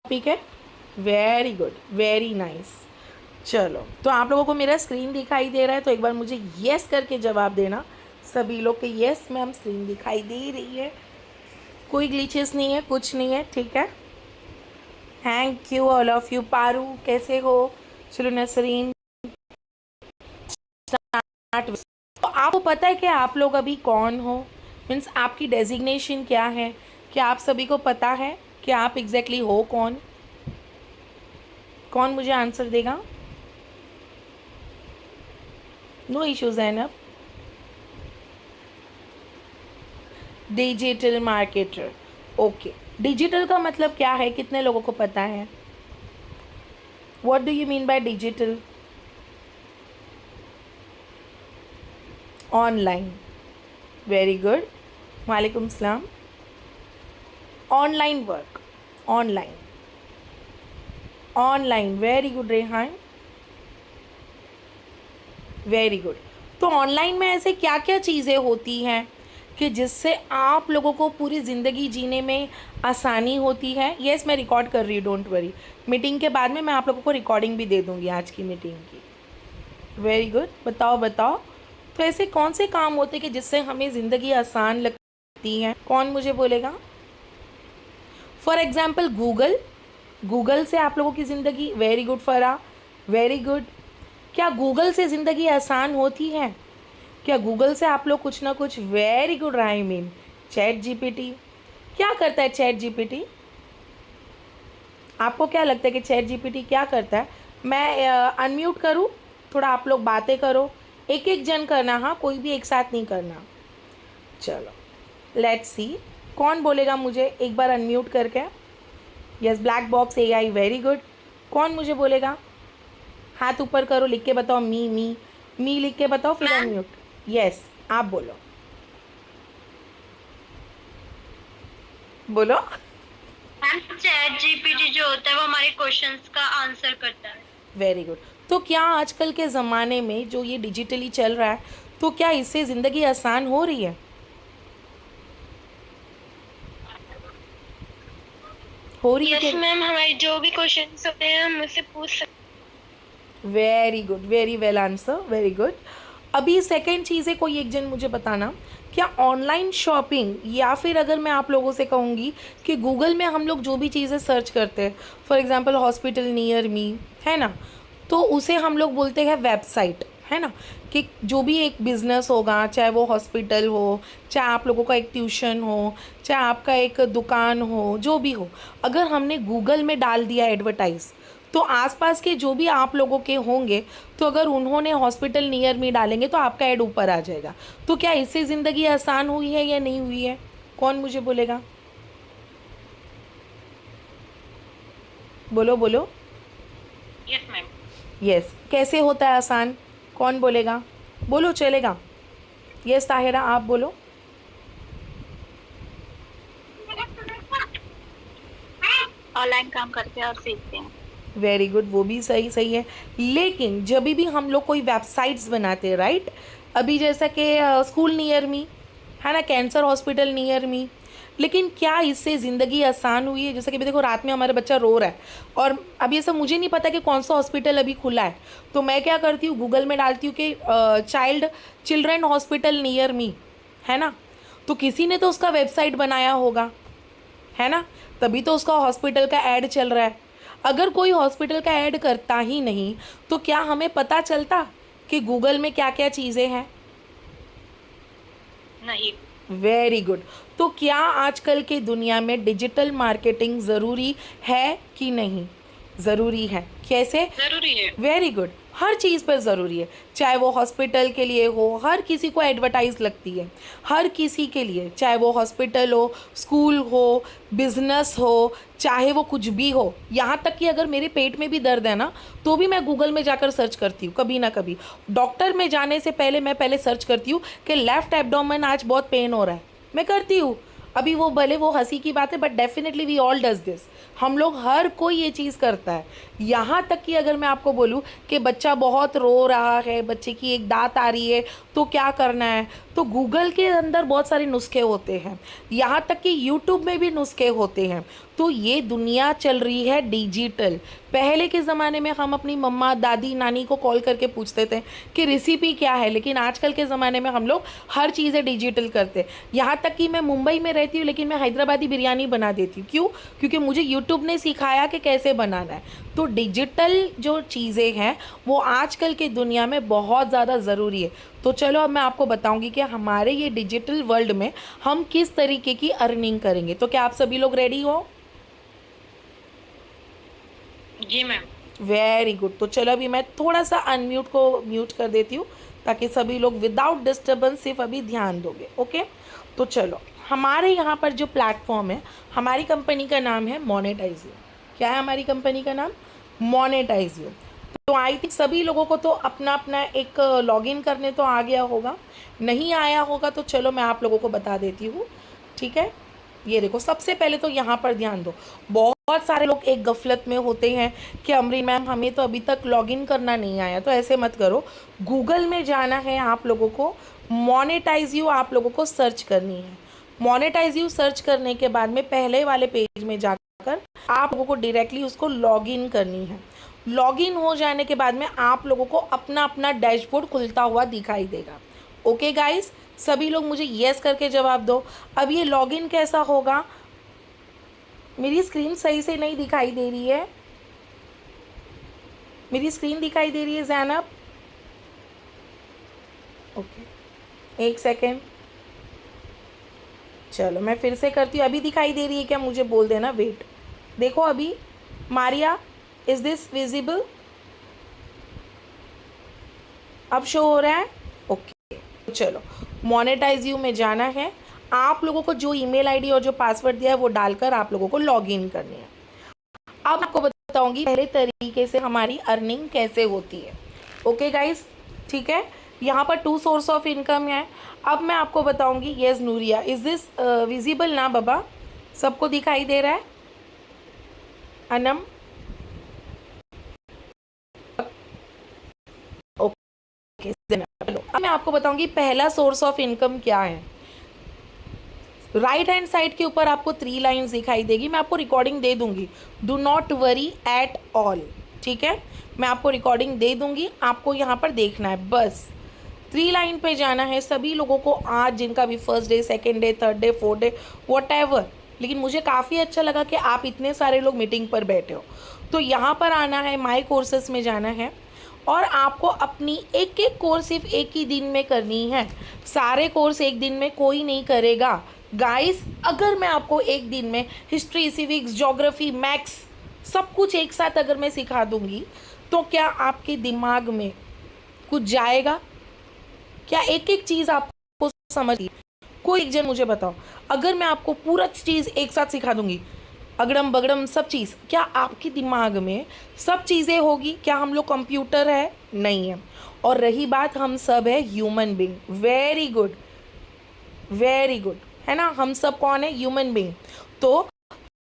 Topic है। Very good, very nice. चलो, तो आप लोगों को मेरा स्क्रीन दिखाई दे रहा है तो एक बार मुझे यस करके जवाब देना सभी लोग के। यस मैम, स्क्रीन दिखाई दे रही है, कोई ग्लिचेस नहीं है, कुछ नहीं है, ठीक है। Thank you all of you. Paru कैसे हो? चलो नसरीन स्टार्ट। तो आपको पता है कि आप लोग अभी कौन हो, मीन्स आपकी डेजिग्नेशन क्या है? क्या आप सभी को पता है कि आप एग्जैक्टली हो कौन? कौन मुझे आंसर देगा? नो इश्यूज है ना। Digital marketer, okay. डिजिटल का मतलब क्या है, कितने लोगों को पता है? What do you mean by digital? Online, very good, वालेकुम सलाम। Online work, online, online, very good Rehan, very good. तो ऑनलाइन में ऐसे क्या क्या चीज़ें होती हैं कि जिससे आप लोगों को पूरी ज़िंदगी जीने में आसानी होती है? यस, मैं रिकॉर्ड कर रही हूँ, डोंट वरी। मीटिंग के बाद में मैं आप लोगों को रिकॉर्डिंग भी दे दूँगी आज की मीटिंग की। वेरी गुड, बताओ बताओ। तो ऐसे कौन से काम होते हैं कि जिससे हमें ज़िंदगी आसान लगती है? कौन मुझे बोलेगा? फॉर एग्ज़ाम्पल गूगल, गूगल से आप लोगों की ज़िंदगी, वेरी गुड फरा, वेरी गुड। क्या गूगल से ज़िंदगी आसान होती है? क्या गूगल से आप लोग कुछ ना कुछ, वेरी गुड राइमिन। चैट जीपीटी, क्या करता है चैट जीपीटी? आपको क्या लगता है कि चैट जीपीटी क्या करता है? मैं अनम्यूट करूँ, थोड़ा आप लोग बातें करो, एक एक जन करना, हाँ, कोई भी एक साथ नहीं करना। चलो लेट्स सी, कौन बोलेगा मुझे एक बार अनम्यूट करके? Yes, black box AI, very good. कौन मुझे बोलेगा? हाथ ऊपर करो, लिख के बताओ। मी लिख के बताओ, फिर अनम्यूट। यस, आप बोलो, बोलो। मैम, चैट जीपीटी जो होता है वो हमारे क्वेश्चंस का आंसर करता है। Very good. तो क्या आजकल के ज़माने में जो ये डिजिटली चल रहा है, तो क्या इससे ज़िंदगी आसान हो रही है? हो रही है यस कि? मैम, हमारे जो भी क्वेश्चंस होते हैं हम उससे पूछ सकते very good, very well answer, very good. अभी सेकंड चीज़ है, कोई एक जन मुझे बताना, क्या ऑनलाइन शॉपिंग, या फिर अगर मैं आप लोगों से कहूँगी कि गूगल में हम लोग जो भी चीज़ें सर्च करते हैं, for example hospital near me, है ना, तो उसे हम लोग बोलते हैं वेबसाइट, है ना। कि जो भी एक बिज़नेस होगा, चाहे वो हॉस्पिटल हो, चाहे आप लोगों का एक ट्यूशन हो, चाहे आपका एक दुकान हो, जो भी हो, अगर हमने गूगल में डाल दिया एडवर्टाइज़, तो आसपास के जो भी आप लोगों के होंगे, तो अगर उन्होंने हॉस्पिटल नियर मी डालेंगे तो आपका ऐड ऊपर आ जाएगा। तो क्या इससे ज़िंदगी आसान हुई है या नहीं हुई है? कौन मुझे बोलेगा? बोलो बोलो। हैं। Yes ma'am. यस, कैसे होता है आसान? कौन बोलेगा? बोलो, चलेगा। यस ताहिरा, आप बोलो। ऑनलाइन काम करते हैं और सीखते हैं। वेरी गुड, वो भी सही सही है। लेकिन जब भी हम लोग कोई वेबसाइट्स बनाते हैं, राइट, अभी जैसा कि स्कूल नियर मी, है ना, कैंसर हॉस्पिटल नियर मी, लेकिन क्या इससे ज़िंदगी आसान हुई है? जैसे कि अभी देखो, रात में हमारा बच्चा रो रहा है और अभी ऐसा मुझे नहीं पता कि कौन सा हॉस्पिटल अभी खुला है, तो मैं क्या करती हूँ, गूगल में डालती हूँ कि चिल्ड्रन हॉस्पिटल नियर मी, है ना, तो किसी ने तो उसका वेबसाइट बनाया होगा, है ना, तभी तो उसका हॉस्पिटल का ऐड चल रहा है। अगर कोई हॉस्पिटल का ऐड करता ही नहीं, तो क्या हमें पता चलता कि गूगल में क्या क्या चीज़ें हैं? नहीं। Very good. तो क्या आजकल की दुनिया में डिजिटल मार्केटिंग ज़रूरी है कि नहीं? ज़रूरी है। कैसे? जरूरी है। वेरी गुड, हर चीज़ पर ज़रूरी है। चाहे वो हॉस्पिटल के लिए हो, हर किसी को एडवर्टाइज लगती है, हर किसी के लिए, चाहे वो हॉस्पिटल हो, स्कूल हो, बिजनेस हो, चाहे वो कुछ भी हो। यहाँ तक कि अगर मेरे पेट में भी दर्द है ना, तो भी मैं गूगल में जाकर सर्च करती हूँ कभी ना कभी। डॉक्टर में जाने से पहले मैं पहले सर्च करती हूँ कि लेफ़्ट एब्डोमेन आज बहुत पेन हो रहा है, मैं करती हूँ। अभी वो भले वो हंसी की बात है, but definitely we all does this. हम लोग, हर कोई ये चीज़ करता है। यहाँ तक कि अगर मैं आपको बोलूँ कि बच्चा बहुत रो रहा है, बच्चे की एक दांत आ रही है, तो क्या करना है, तो गूगल के अंदर बहुत सारे नुस्खे होते हैं, यहाँ तक कि यूट्यूब में भी नुस्खे होते हैं। तो ये दुनिया चल रही है डिजिटल। पहले के ज़माने में हम अपनी मम्मा दादी नानी को कॉल करके पूछते थे कि रेसिपी क्या है, लेकिन आजकल के ज़माने में हम लोग हर चीज़ें डिजिटल करते हैं। यहाँ तक कि मैं मुंबई में रहती हूँ लेकिन मैं हैदराबादी बिरयानी बना देती हूँ। क्यों? क्योंकि मुझे यूट्यूब ने सिखाया कि कैसे बनाना है। तो डिजिटल जो चीज़ें हैं वो आजकल की दुनिया में बहुत ज़्यादा ज़रूरी है। तो चलो अब मैं आपको बताऊंगी कि हमारे ये डिजिटल वर्ल्ड में हम किस तरीके की अर्निंग करेंगे। तो क्या आप सभी लोग रेडी हो? जी मैम। Very good. तो चलो अभी मैं थोड़ा सा अनम्यूट को म्यूट कर देती हूँ ताकि सभी लोग विदाउट डिस्टर्बेंस सिर्फ अभी ध्यान दोगे। ओके, तो चलो हमारे यहाँ पर जो प्लेटफॉर्म है, हमारी कंपनी का नाम है मोनेटाइजियो। क्या है हमारी कंपनी का नाम? मोनेटाइजियो। तो आई थिंक सभी लोगों को तो अपना अपना एक लॉगिन करने तो आ गया होगा। नहीं आया होगा तो चलो मैं आप लोगों को बता देती हूँ। ठीक है, ये देखो, सबसे पहले तो यहाँ पर ध्यान दो। बहुत सारे लोग एक गफलत में होते हैं कि अमरीन मैम हमें तो अभी तक लॉगिन करना नहीं आया। तो ऐसे मत करो, गूगल में जाना है आप लोगों को, मोनेटाइज यू आप लोगों को सर्च करनी है। मोनेटाइज यू सर्च करने के बाद में पहले वाले पेज में जाकर आप लोगों को डायरेक्टली उसको लॉगिन करनी है। लॉगिन हो जाने के बाद में आप लोगों को अपना अपना डैशबोर्ड खुलता हुआ दिखाई देगा। ओके गाइस, सभी लोग मुझे यस करके जवाब दो। अब ये लॉगिन कैसा होगा? मेरी स्क्रीन सही से नहीं दिखाई दे रही है। मेरी स्क्रीन दिखाई दे रही है ज़ैनब? ओके, एक सेकेंड, चलो मैं फिर से करती हूँ। अभी दिखाई दे रही है क्या? मुझे बोल देना। वेट, देखो अभी। Maria, is this visible? अब शो हो रहा है? ओके, चलो मोनेटाइज यू में जाना है। आप लोगों को जो ईमेल आईडी और जो पासवर्ड दिया है वो डालकर आप लोगों को लॉगिन करनी है। अब आपको बताऊंगी पहले तरीके से हमारी अर्निंग कैसे होती है। ओके गाइस, ठीक है। यहाँ पर 2 सोर्स ऑफ इनकम है। अब मैं आपको बताऊंगी। Yes Nuria, is this visible ना बाबा? सबको दिखाई दे रहा है? अनम, ओके। चलो अब मैं आपको बताऊंगी पहला सोर्स ऑफ इनकम क्या है। राइट हैंड साइड के ऊपर आपको 3 लाइन्स दिखाई देगी। मैं आपको रिकॉर्डिंग दे दूंगी, do not worry at all. ठीक है, मैं आपको रिकॉर्डिंग दे दूंगी, आपको यहाँ पर देखना है बस। 3 लाइन पे जाना है सभी लोगों को, आज जिनका भी first day, second day, third day, fourth day, what ever. लेकिन मुझे काफ़ी अच्छा लगा कि आप इतने सारे लोग मीटिंग पर बैठे हो। तो यहाँ पर आना है, माई कोर्सेस में जाना है और आपको अपनी एक एक कोर्स सिर्फ एक ही दिन में करनी है। सारे कोर्स एक दिन में कोई नहीं करेगा गाइस। अगर मैं आपको एक दिन में हिस्ट्री, सिविक्स, ज्योग्राफी, मैथ्स सब कुछ एक साथ अगर मैं सिखा दूंगी तो क्या आपके दिमाग में कुछ जाएगा? क्या एक एक चीज़ आपको समझ? कोई एक जन मुझे बताओ, अगर मैं आपको पूरा चीज़ एक साथ सिखा दूंगी, अगड़म बगड़म सब चीज़, क्या आपके दिमाग में सब चीज़ें होगी? क्या हम लोग कंप्यूटर है? नहीं है। और रही बात, हम सब है human being. Very good, very good, है ना? हम सब कौन है? Human being. तो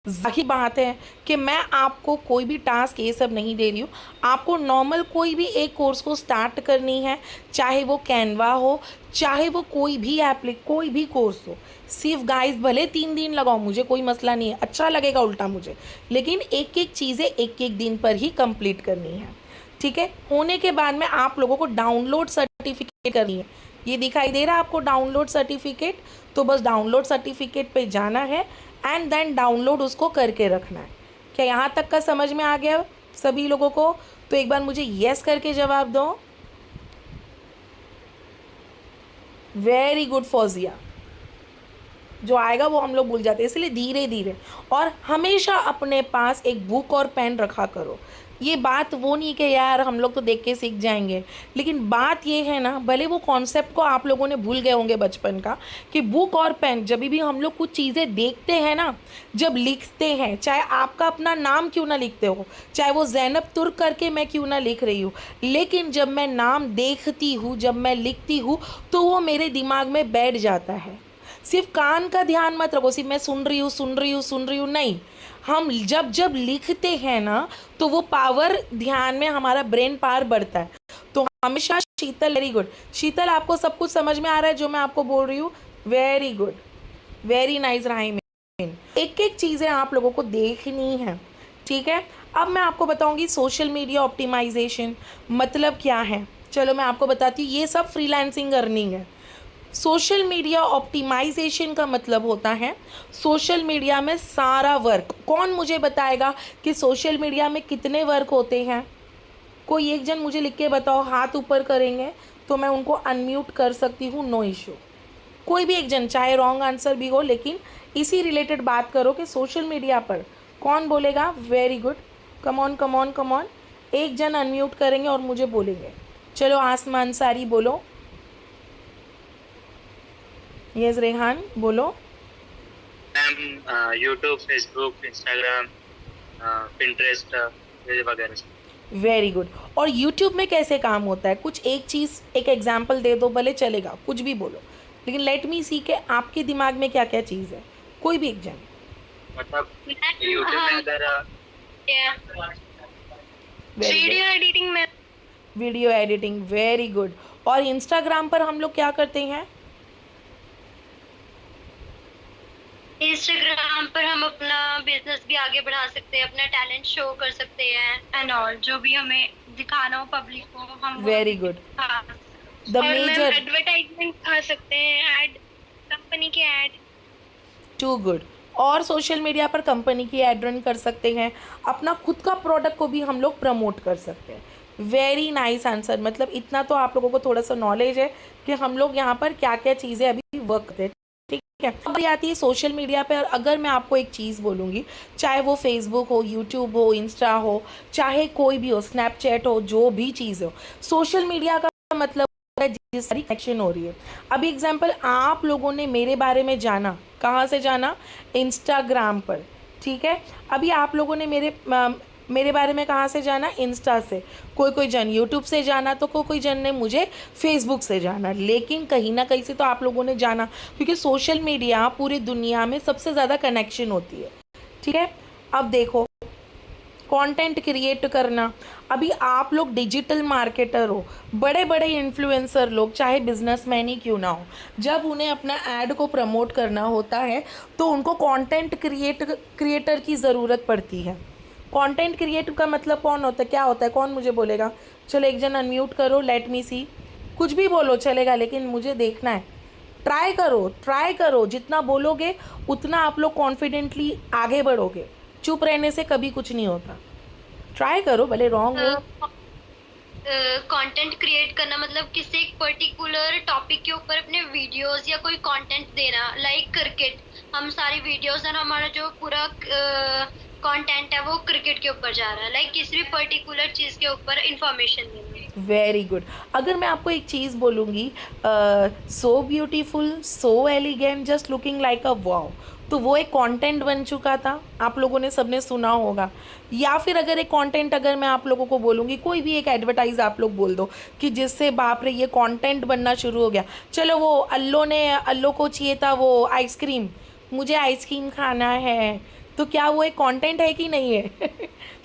जाहिर बात है कि मैं आपको कोई भी टास्क ये सब नहीं दे रही हूँ। आपको नॉर्मल कोई भी एक कोर्स को स्टार्ट करनी है, चाहे वो कैनवा हो, चाहे वो कोई भी कोई भी कोर्स हो। सिर्फ गाइस भले 3 दिन लगाओ, मुझे कोई मसला नहीं है, अच्छा लगेगा उल्टा मुझे, लेकिन एक एक चीज़ें एक एक दिन पर ही कंप्लीट करनी है। ठीक है, होने के बाद में आप लोगों को डाउनलोड सर्टिफिकेट करनी है। ये दिखाई दे रहा है आपको डाउनलोड सर्टिफिकेट? तो बस डाउनलोड सर्टिफिकेट पे जाना है एंड देन डाउनलोड उसको करके रखना है। क्या यहाँ तक का समझ में आ गया सभी लोगों को? तो एक बार मुझे यस करके जवाब दो। Very good Fauzia. जो आएगा वो हम लोग भूल जाते हैं, इसलिए धीरे धीरे। और हमेशा अपने पास एक बुक और पेन रखा करो। ये बात वो नहीं कि यार हम लोग तो देख के सीख जाएंगे, लेकिन बात ये है ना, भले वो कॉन्सेप्ट को आप लोगों ने भूल गए होंगे बचपन का, कि बुक और पेन जब भी हम लोग कुछ चीज़ें देखते हैं ना, जब लिखते हैं, चाहे आपका अपना नाम क्यों ना लिखते हो, चाहे वो ज़ैनब तुर्क करके मैं क्यों ना लिख रही हूँ, लेकिन जब मैं नाम देखती हूँ, जब मैं लिखती हूँ, तो वो मेरे दिमाग में बैठ जाता है। सिर्फ कान का ध्यान मत रखो, सिर्फ मैं सुन रही हूँ सुन रही हूँ सुन रही हूँ, नहीं। हम जब जब लिखते हैं ना, तो वो पावर, ध्यान में हमारा ब्रेन पावर बढ़ता है। तो हमेशा शीतल, वेरी गुड शीतल, आपको सब कुछ समझ में आ रहा है जो मैं आपको बोल रही हूँ? Very good, very nice rhyme. एक एक चीज़ें आप लोगों को देखनी है, ठीक है। अब मैं आपको बताऊंगी सोशल मीडिया ऑप्टिमाइजेशन मतलब क्या है। चलो मैं आपको बताती हूँ, ये सब फ्रीलांसिंग अर्निंग है। सोशल मीडिया ऑप्टिमाइजेशन का मतलब होता है सोशल मीडिया में सारा वर्क। कौन मुझे बताएगा कि सोशल मीडिया में कितने वर्क होते हैं? कोई एक जन मुझे लिख के बताओ, हाथ ऊपर करेंगे तो मैं उनको अनम्यूट कर सकती हूँ, नो इशू। कोई भी एक जन, चाहे रॉन्ग आंसर भी हो, लेकिन इसी रिलेटेड बात करो कि सोशल मीडिया पर कौन बोलेगा। Very good, come on come on come on. एक जन अनम्यूट करेंगे और मुझे बोलेंगे। चलो आसमान सारी बोलो। यस रेहान बोलो। Ma'am YouTube, Facebook, Instagram, Pinterest ये वगैरह सब। Very good. और यूट्यूब में कैसे काम होता है? कुछ एक चीज़, एक एग्जाम्पल दे दो, भले चलेगा, कुछ भी बोलो, लेकिन लेट मी सी के आपके दिमाग में क्या क्या चीज़ है। कोई भी एक जन। मतलब यूट्यूब में अगर वीडियो एडिटिंग में वीडियो एडिटिंग, वेरी गुड। और इंस्टाग्राम पर हम लोग क्या करते हैं? इंस्टाग्राम पर हम अपना बिजनेस भी आगे बढ़ा सकते हैं, अपना टैलेंट शो कर सकते हैं एंड ऑल, जो भी हमें दिखाना हो पब्लिक को हम वेरी गुड। द और मेजर, एडवर्टाइजमेंट दिखा सकते हैं, ऐड, कंपनी के ऐड। Too good. और सोशल मीडिया पर कंपनी की एड रन कर सकते हैं, अपना खुद का प्रोडक्ट को भी हम लोग प्रमोट कर सकते हैं। Very nice answer. मतलब इतना तो आप लोगों को थोड़ा सा नॉलेज है कि हम लोग यहाँ पर क्या क्या चीज़ें अभी वर्क करते हैं, ठीक है। अब आती है सोशल मीडिया पर। अगर मैं आपको एक चीज़ बोलूँगी, चाहे वो फेसबुक हो, यूट्यूब हो, इंस्टा हो, चाहे कोई भी हो, स्नैपचैट हो, जो भी चीज़ हो, सोशल मीडिया का मतलब जिस सारी कनेक्शन हो रही है। अभी एग्जांपल, आप लोगों ने मेरे बारे में जाना, कहाँ से जाना? इंस्टाग्राम पर, ठीक है। अभी आप लोगों ने मेरे बारे में कहाँ से जाना? इंस्टा से। कोई कोई जन यूट्यूब से जाना, तो कोई कोई जन ने मुझे फेसबुक से जाना, लेकिन कहीं ना कहीं से तो आप लोगों ने जाना, क्योंकि सोशल मीडिया पूरी दुनिया में सबसे ज़्यादा कनेक्शन होती है, ठीक है। अब देखो, कंटेंट क्रिएट करना। अभी आप लोग डिजिटल मार्केटर हो, बड़े बड़े इन्फ्लुएंसर लोग, चाहे बिजनेसमैन ही क्यों ना हो, जब उन्हें अपना ऐड को प्रमोट करना होता है तो उनको कंटेंट क्रिएटर की ज़रूरत पड़ती है। कंटेंट क्रिएटर का मतलब कौन होता है, क्या होता है? कौन मुझे बोलेगा? चलो एक जन अनम्यूट करो, लेट मी सी। कुछ भी बोलो चलेगा, लेकिन मुझे देखना है। ट्राई करो, ट्राई करो, जितना बोलोगे उतना आप लोग कॉन्फिडेंटली आगे बढ़ोगे। चुप रहने से कभी कुछ नहीं होता। ट्राई करो, भले रॉन्ग हो। कंटेंट क्रिएट करना मतलब किसी एक पर्टिकुलर टॉपिक के ऊपर अपने वीडियोस या कोई कंटेंट देना, लाइक क्रिकेट। हम सारी वीडियोस और हमारा जो पूरा कंटेंट है वो क्रिकेट के ऊपर जा रहा है, लाइक किसी भी पर्टिकुलर चीज के ऊपर इंफॉर्मेशन देना। Very good. अगर मैं आपको एक चीज़ बोलूँगी, so beautiful, so elegant, just looking like a wow, तो वो एक कंटेंट बन चुका था, आप लोगों ने सबने सुना होगा। या फिर अगर एक कंटेंट, अगर मैं आप लोगों को बोलूँगी, कोई भी एक एडवर्टाइज आप लोग बोल दो कि जिससे बाप रे ये कंटेंट बनना शुरू हो गया। चलो वो अल्लो को चाहिए था वो आइसक्रीम, मुझे आइसक्रीम खाना है, तो क्या वो एक कंटेंट है कि नहीं है?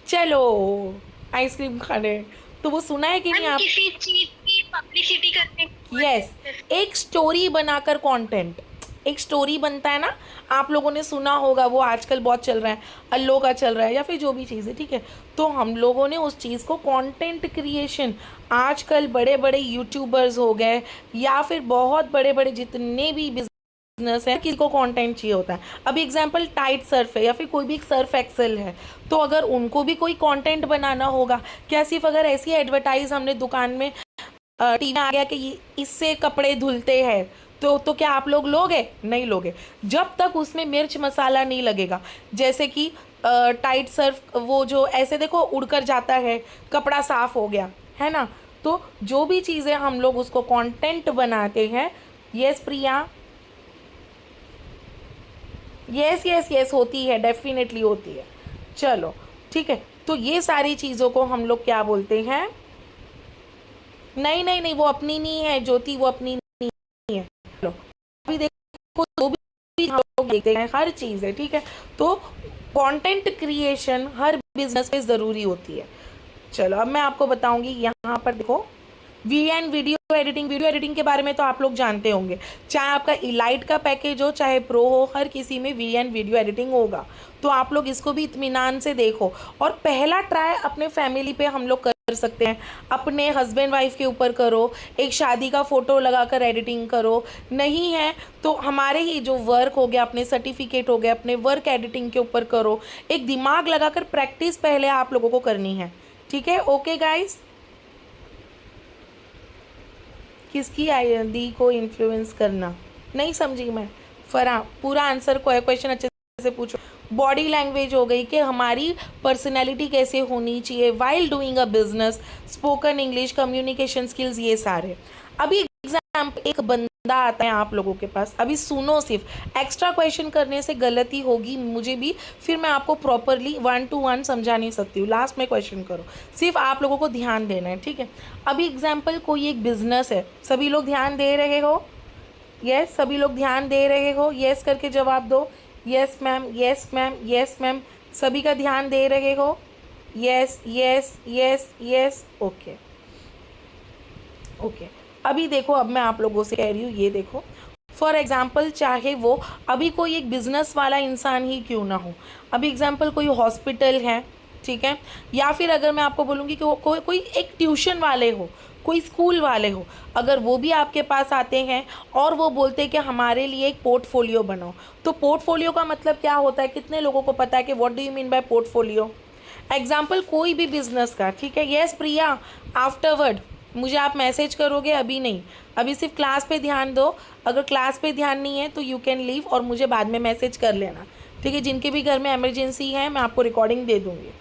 चलो आइसक्रीम खाने, तो वो सुना है कि नहीं आप? किसी चीज की पब्लिसिटी करने यस, एक स्टोरी बनाकर कंटेंट, एक स्टोरी बनता है ना, आप लोगों ने सुना होगा, वो आजकल बहुत चल रहा है, अल्लो का चल रहा है, या फिर जो भी चीज़ है, ठीक है। तो हम लोगों ने उस चीज़ को कंटेंट क्रिएशन, आजकल बड़े बड़े यूट्यूबर्स हो गए या फिर बहुत बड़े बड़े जितने भी बिजनेस है, किसी को कंटेंट चाहिए होता है। अभी एग्जांपल टाइट सर्फ है या फिर कोई भी एक सर्फ एक्सेल है, तो अगर उनको भी कोई कंटेंट बनाना होगा, क्या सिर्फ अगर ऐसी एडवर्टाइज हमने दुकान में टीवी आ गया कि इससे कपड़े धुलते हैं, तो क्या आप लोग लोगे? नहीं लोगे, जब तक उसमें मिर्च मसाला नहीं लगेगा। जैसे कि टाइट सर्फ, वो जो ऐसे देखो उड़कर जाता है, कपड़ा साफ हो गया, है ना। तो जो भी चीज़ें हम लोग उसको कंटेंट बनाते हैं। यस प्रिया, यस यस यस, होती है, डेफिनेटली होती है। चलो ठीक है, तो ये सारी चीज़ों को हम लोग क्या बोलते हैं? नहीं नहीं नहीं, वो अपनी नहीं है ज्योति, वो अपनी नहीं है। चलो अभी देखो, जो भी हम लोग देखते हैं हर चीज़ है, ठीक है। तो कंटेंट क्रिएशन हर बिजनेस में ज़रूरी होती है। चलो अब मैं आपको बताऊंगी, यहाँ पर देखो वीडियो एडिटिंग के बारे में तो आप लोग जानते होंगे, चाहे आपका इलाइट का पैकेज हो चाहे प्रो हो, हर किसी में वीडियो एडिटिंग होगा। तो आप लोग इसको भी इत्मीनान से देखो। और पहला ट्राई अपने फैमिली पे हम लोग कर सकते हैं, अपने हस्बैंड वाइफ के ऊपर करो, एक शादी का फ़ोटो लगाकर एडिटिंग करो। नहीं है तो हमारे ही जो वर्क हो गया, अपने सर्टिफिकेट हो गया, अपने वर्क एडिटिंग के ऊपर करो। एक दिमाग लगाकर प्रैक्टिस पहले आप लोगों को करनी है, ठीक है? ओके गाइस, किसकी आईडी को इन्फ्लुएंस करना, नहीं समझी मैं। फरा पूरा आंसर को क्वेश्चन अच्छे से पूछो। बॉडी लैंग्वेज हो गई कि हमारी पर्सनैलिटी कैसे होनी चाहिए while doing a business, spoken English, communication skills, ये सारे। अभी एग्जाम एक बंदा आता है आप लोगों के पास, अभी सुनो, सिर्फ एक्स्ट्रा क्वेश्चन करने से गलती होगी मुझे भी, फिर मैं आपको प्रॉपरली 1 to 1 समझा नहीं सकती हूँ। लास्ट में क्वेश्चन करो, सिर्फ आप लोगों को ध्यान देना है, ठीक है? अभी एग्जाम्पल कोई एक बिजनेस है, सभी लोग ध्यान दे रहे हो? यस, सभी लोग ध्यान दे रहे हो? यस करके जवाब दो। Yes ma'am, yes ma'am, yes ma'am, सभी का ध्यान दे रहे हो? Yes yes yes yes, okay okay. अभी देखो, अब मैं आप लोगों से कह रही हूँ, ये देखो फॉर एग्जाम्पल, चाहे वो अभी कोई एक बिजनेस वाला इंसान ही क्यों ना हो, अभी एग्जाम्पल कोई हॉस्पिटल है, ठीक है? या फिर अगर मैं आपको बोलूँगी कि कोई एक ट्यूशन वाले हो, कोई स्कूल वाले हो, अगर वो भी आपके पास आते हैं और वो बोलते हैं कि हमारे लिए एक पोर्टफोलियो बनाओ, तो पोर्टफोलियो का मतलब क्या होता है? कितने लोगों को पता है कि what do you mean by portfolio? Example कोई भी बिजनेस का, ठीक है? यस प्रिया, आफ्टरवर्ड मुझे आप मैसेज करोगे, अभी नहीं, अभी सिर्फ क्लास पे ध्यान दो। अगर क्लास पे ध्यान नहीं है तो यू कैन लीव और मुझे बाद में मैसेज कर लेना, ठीक है? जिनके भी घर में इमरजेंसी है मैं आपको रिकॉर्डिंग दे दूँगी।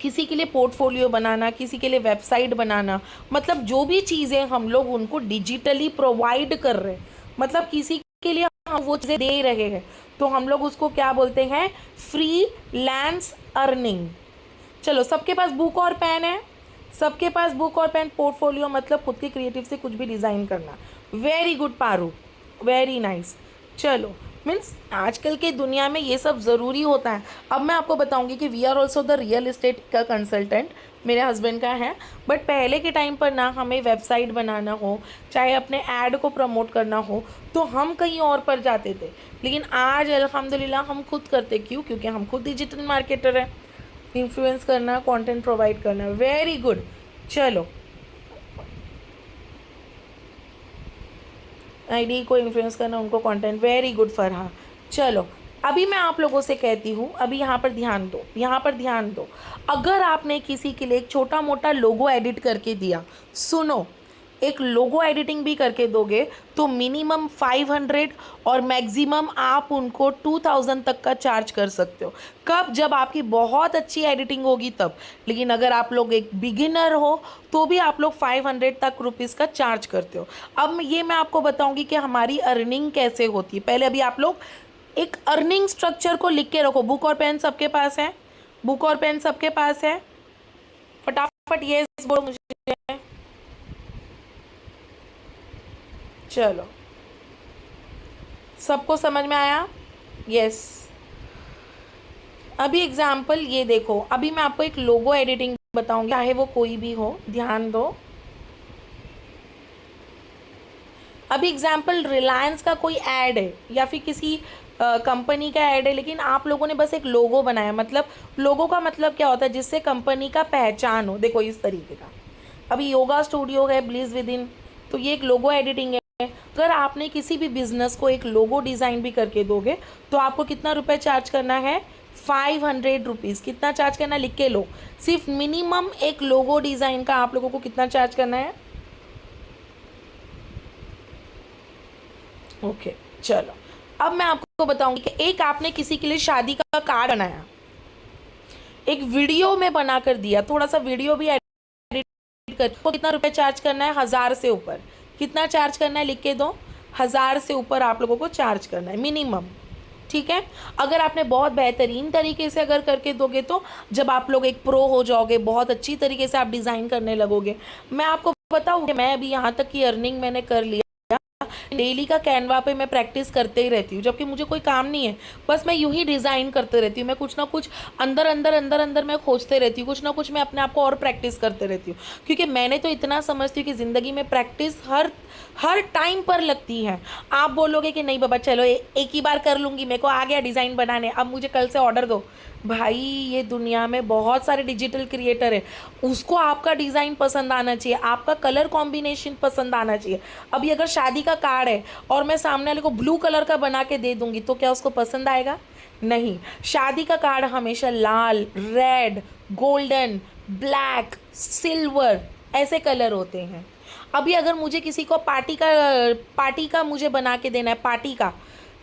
किसी के लिए पोर्टफोलियो बनाना, किसी के लिए वेबसाइट बनाना, मतलब जो भी चीज़ें हम लोग उनको डिजिटली प्रोवाइड कर रहे हैं, मतलब किसी के लिए हम वो चीज़ें दे रहे हैं, तो हम लोग उसको क्या बोलते हैं? Freelance earning. चलो, सबके पास बुक और पेन है? सबके पास बुक और पेन। पोर्टफोलियो मतलब खुद के क्रिएटिव से कुछ भी डिज़ाइन करना। Very good Paru, very nice. चलो, मीन्स आजकल के दुनिया में ये सब ज़रूरी होता है। अब मैं आपको बताऊंगी कि we are also the real estate का कंसल्टेंट, मेरे हस्बैंड का है। बट पहले के टाइम पर ना हमें वेबसाइट बनाना हो, चाहे अपने ऐड को प्रमोट करना हो, तो हम कहीं और पर जाते थे। लेकिन आज अल्हम्दुलिल्लाह हम खुद करते। क्यों? क्योंकि हम खुद डिजिटल मार्केटर हैं। इन्फ्लुएंस करना, कंटेंट प्रोवाइड करना, वेरी गुड। चलो, आईडी को इन्फ्लुएंस करना, उनको कंटेंट, वेरी गुड फरहा। चलो, अभी मैं आप लोगों से कहती हूँ, अभी यहाँ पर ध्यान दो, यहाँ पर ध्यान दो। अगर आपने किसी के लिए एक छोटा मोटा लोगो एडिट करके दिया, सुनो, एक लोगो एडिटिंग भी करके दोगे तो मिनिमम 500 और मैक्सिमम आप उनको 2000 तक का चार्ज कर सकते हो। कब? जब आपकी बहुत अच्छी एडिटिंग होगी तब। लेकिन अगर आप लोग एक बिगिनर हो तो भी आप लोग 500 तक रुपीज़ का चार्ज करते हो। अब ये मैं आपको बताऊंगी कि हमारी अर्निंग कैसे होती है। पहले अभी आप लोग एक अर्निंग स्ट्रक्चर को लिख के रखो। बुक और पेन सबके पास है? बुक और पेन सबके पास है? फटाफट ये बोलो मुझे। चलो, सबको समझ में आया? यस। अभी एग्जाम्पल ये देखो, अभी मैं आपको एक लोगो एडिटिंग बताऊंगी, चाहे वो कोई भी हो, ध्यान दो। अभी एग्जाम्पल रिलायंस का कोई ऐड है या फिर किसी कंपनी का ऐड है, लेकिन आप लोगों ने बस एक लोगो बनाया। मतलब लोगो का मतलब क्या होता है? जिससे कंपनी का पहचान हो। देखो इस तरीके का। अभी योगा स्टूडियो है ब्लिस विद इन, तो ये एक लोगो एडिटिंग है। अगर आपने किसी भी बिजनेस को एक लोगो डिज़ाइन भी करके दोगे तो आपको कितना रुपए चार्ज करना है? 500 रुपीज़। कितना चार्ज करना है? लिख के लो। सिर्फ मिनिमम एक लोगो डिज़ाइन का आप लोगों को कितना चार्ज करना है? ओके, चलो, अब मैं आपको बताऊंगी कि एक आपने किसी के लिए शादी का कार्ड बनाया, एक वीडियो में बना कर दिया, थोड़ा सा वीडियो भी एडिट कर, तो कितना रुपए चार्ज करना है? 1000 से ऊपर। कितना चार्ज करना है? लिख के दो। 1000 से ऊपर आप लोगों को चार्ज करना है मिनिमम, ठीक है? अगर आपने बहुत बेहतरीन तरीके से अगर करके दोगे तो जब आप लोग एक प्रो हो जाओगे, बहुत अच्छी तरीके से आप डिज़ाइन करने लगोगे, मैं आपको बताऊँ कि मैं अभी यहाँ तक की अर्निंग मैंने कर लिया। डेली का कैनवा पे मैं प्रैक्टिस करते ही रहती हूँ, जबकि मुझे कोई काम नहीं है, बस मैं यूं ही डिज़ाइन करते रहती हूँ। मैं कुछ ना कुछ अंदर अंदर अंदर अंदर मैं खोजते रहती हूँ, कुछ ना कुछ मैं अपने आप को और प्रैक्टिस करते रहती हूँ, क्योंकि मैंने तो इतना समझती हूँ कि ज़िंदगी में प्रैक्टिस हर टाइम पर लगती है। आप बोलोगे कि नहीं बाबा चलो एक ही बार कर लूँगी, मेरे को आ गया डिज़ाइन बनाने, अब मुझे कल से ऑर्डर दो। भाई ये दुनिया में बहुत सारे डिजिटल क्रिएटर है, उसको आपका डिज़ाइन पसंद आना चाहिए, आपका कलर कॉम्बिनेशन पसंद आना चाहिए। अभी अगर शादी का कार्ड है और मैं सामने वाले को ब्लू कलर का बना के दे दूंगी तो क्या उसको पसंद आएगा? नहीं। शादी का कार्ड हमेशा लाल, रेड, गोल्डन, ब्लैक, सिल्वर ऐसे कलर होते हैं। अभी अगर मुझे किसी को पार्टी का मुझे बना के देना है, पार्टी का,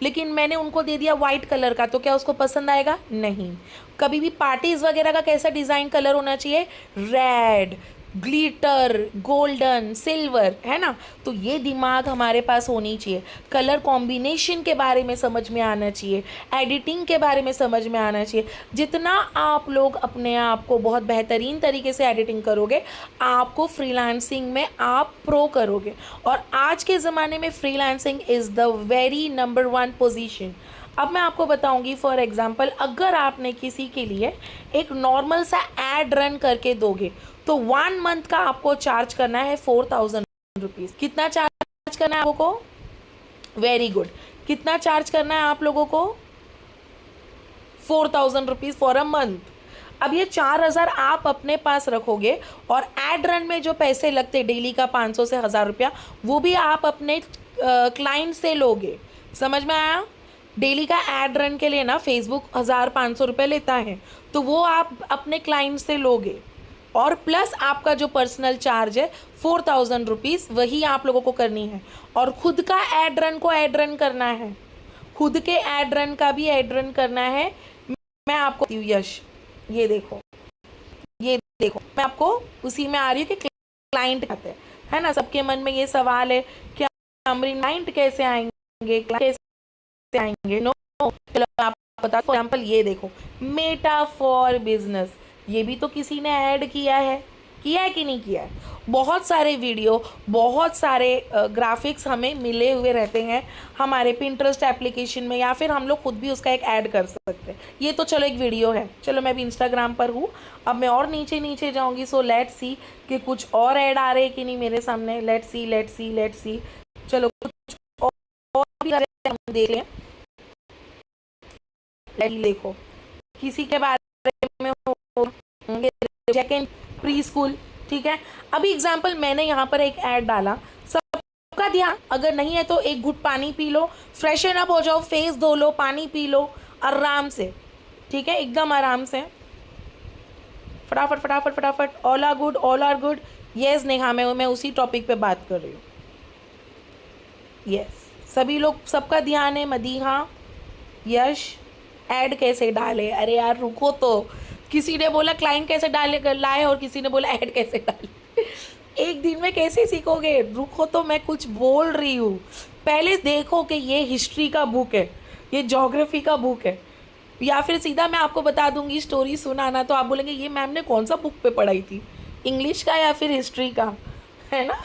लेकिन मैंने उनको दे दिया वाइट कलर का, तो क्या उसको पसंद आएगा? नहीं। कभी भी पार्टीज वगैरह का कैसा डिज़ाइन कलर होना चाहिए? रेड, ग्लिटर, गोल्डन, सिल्वर, है ना? तो ये दिमाग हमारे पास होनी चाहिए। कलर कॉम्बिनेशन के बारे में समझ में आना चाहिए, एडिटिंग के बारे में समझ में आना चाहिए। जितना आप लोग अपने आप को बहुत बेहतरीन तरीके से एडिटिंग करोगे, आपको फ्रीलांसिंग में आप प्रो करोगे। और आज के ज़माने में freelancing is the very number 1 position. अब मैं आपको बताऊंगी, फॉर एग्जांपल अगर आपने किसी के लिए एक नॉर्मल सा एड रन करके दोगे तो 1 मंथ का आपको चार्ज करना है 4000 रुपीज़। कितना चार्ज करना है आपको? Very good. कितना चार्ज करना है आप लोगों को? 4000 रुपीज़ फॉर अ मंथ। अब ये 4000 आप अपने पास रखोगे और एड रन में जो पैसे लगते डेली का 500 से 1000 रुपया, वो भी आप अपने क्लाइंट से लोगे। समझ में आया? डेली का एड रन के लिए ना फेसबुक 1500 रुपये लेता है, तो वो आप अपने क्लाइंट से लोगे, और प्लस आपका जो पर्सनल चार्ज है 4000 रुपीज़, वही आप लोगों को करनी है। और खुद का एड रन को एड रन करना है, खुद के एड रन का भी एड रन करना है। मैं आपको यश ये देखो मैं आपको उसी में आ रही हूँ कि क्लाइंट आते हैं, है ना? सबके मन में ये सवाल है कि अमरीन क्लाइंट कैसे आएंगे, कैसे आएंगे? नो, चलो आप बता। फॉर एग्जाम्पल ये देखो, मेटा फॉर बिजनेस, ये भी तो किसी ने ऐड किया है कि नहीं किया है? बहुत सारे वीडियो, बहुत सारे ग्राफिक्स हमें मिले हुए रहते हैं हमारे पिंटरेस्ट एप्लीकेशन में, या फिर हम लोग खुद भी उसका एक ऐड कर सकते हैं। ये तो चलो एक वीडियो है। चलो मैं भी इंस्टाग्राम पर हूँ, अब मैं और नीचे जाऊँगी। सो लेट्स सी कि कुछ और ऐड आ रहे हैं कि नहीं मेरे सामने। Let's see. चलो कुछ और भी हम देख लें। देखो किसी के बारे में होंगे सेकंड प्री स्कूल, ठीक है? अभी एग्जांपल मैंने यहाँ पर एक ऐड डाला, सबका ध्यान, अगर नहीं है तो एक घुट पानी पी लो, फ्रेशन अप हो जाओ, फेस धो लो, पानी पी लो आराम से, ठीक है? एकदम आराम से, फटाफट। All are good. Yes Neha, मैं उसी टॉपिक पे बात कर रही हूँ। यस, सभी लोग, सबका ध्यान है। मदीहा, यश, ऐड कैसे डाले? अरे यार रुको तो, किसी ने बोला क्लाइंट कैसे डाले लाए और किसी ने बोला ऐड कैसे डाले। एक दिन में कैसे सीखोगे? रुको तो, मैं कुछ बोल रही हूँ। पहले देखो कि ये हिस्ट्री का बुक है, ये ज्योग्राफी का बुक है, या फिर सीधा मैं आपको बता दूंगी स्टोरी सुनाना, तो आप बोलेंगे ये मैम ने कौन सा बुक पे पढ़ाई थी, इंग्लिश का या फिर हिस्ट्री का, है ना?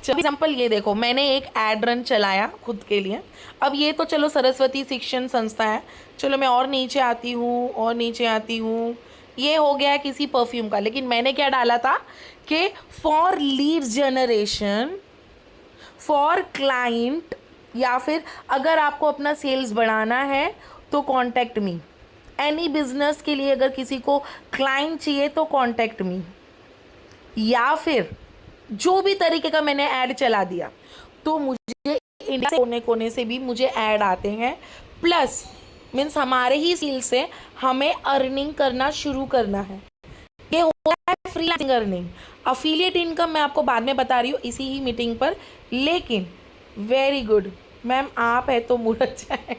एग्जाम्पल ये देखो, मैंने एक एड रन चलाया खुद के लिए। अब ये तो चलो सरस्वती शिक्षण संस्था है। चलो मैं और नीचे आती हूँ। ये हो गया किसी परफ्यूम का, लेकिन मैंने क्या डाला था कि for lead generation, for client, या फिर अगर आपको अपना सेल्स बढ़ाना है तो कॉन्टैक्ट मी। एनी बिजनेस के लिए अगर किसी को क्लाइंट चाहिए तो कॉन्टैक्ट मी। या फिर जो भी तरीके का मैंने ऐड चला दिया, तो मुझे इंडिया के कोने से भी मुझे ऐड आते हैं। प्लस मीन्स हमारे ही सेल से हमें अर्निंग करना शुरू करना है। ये होता है फ्रीलांसिंग अर्निंग। अफिलिएट इनकम मैं आपको बाद में बता रही हूँ इसी ही मीटिंग पर। लेकिन वेरी गुड मैम, आप है तो मूड अच्छा है।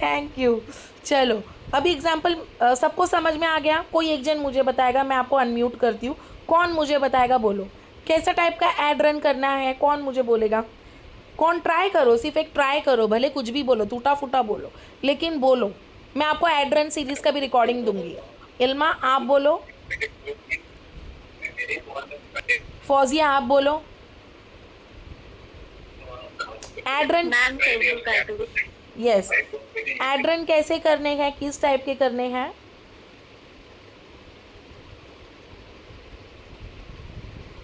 Thank you. चलो अभी एग्जाम्पल सबको समझ में आ गया? कोई एक जन मुझे बताएगा, मैं आपको अनम्यूट करती हूँ। कौन मुझे बताएगा? बोलो कैसा टाइप का ऐड रन करना है, कौन मुझे बोलेगा? कौन? ट्राई करो, सिर्फ एक ट्राई करो, भले कुछ भी बोलो, टूटा फूटा बोलो, लेकिन बोलो। मैं आपको ऐड रन सीरीज का भी रिकॉर्डिंग दूंगी। इल्मा आप बोलो, फौजिया आप बोलो, एड रन, मैम फेसबुक कर दूँ? यस, एड रन कैसे करने हैं, किस टाइप के करने हैं?